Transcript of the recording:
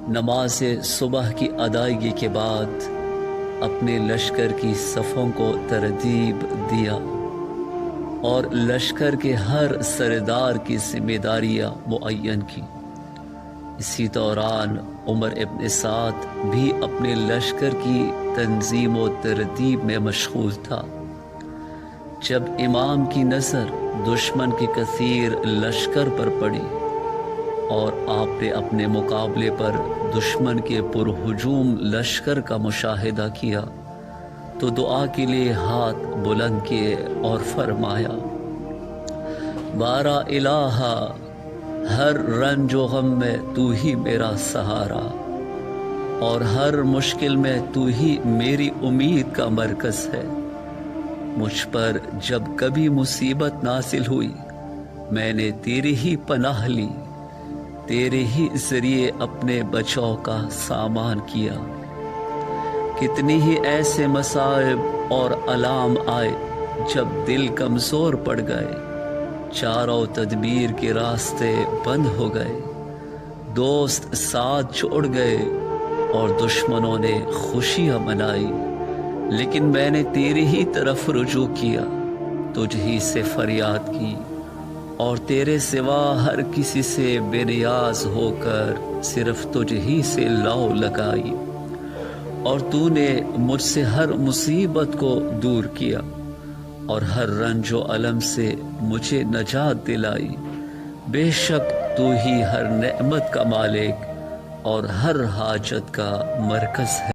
نماز صبح کی ادائیگی کے بعد اپنے لشکر کی صفوں کو ترتیب دیا اور لشکر کے ہر سردار کی ذمہ داریاں معین کی۔ اسی دوران عمر ابن سعد بھی اپنے لشکر کی تنظیم و ترتیب میں مشغول تھا۔ جب امام کی نظر دشمن کے کثیر لشکر پر پڑی اور آپ نے اپنے مقابلے پر دشمن کے پرہجوم لشکر کا مشاہدہ کیا تو دعا کے لیے ہاتھ بلند کیے اور فرمایا: بارہ الہ، ہر رنج و غم میں تو ہی میرا سہارا اور ہر مشکل میں تو ہی میری امید کا مرکز ہے۔ مجھ پر جب کبھی مصیبت نازل ہوئی میں نے تیری ہی پناہ لی، تیرے ہی ذریعے اپنے بچاؤ کا سامان کیا۔ کتنی ہی ایسے مصائب اور الام آئے جب دل کمزور پڑ گئے، چاروں تدبیر کے راستے بند ہو گئے، دوست ساتھ چھوڑ گئے اور دشمنوں نے خوشیاں منائی، لیکن میں نے تیری ہی طرف رجوع کیا، تجھ ہی سے فریاد کی اور تیرے سوا ہر کسی سے بے نیاز ہو کر صرف تجھ ہی سے لو لگائی، اور تو نے مجھ سے ہر مصیبت کو دور کیا اور ہر رنج و الم سے مجھے نجات دلائی۔ بے شک تو ہی ہر نعمت کا مالک اور ہر حاجت کا مرکز ہے۔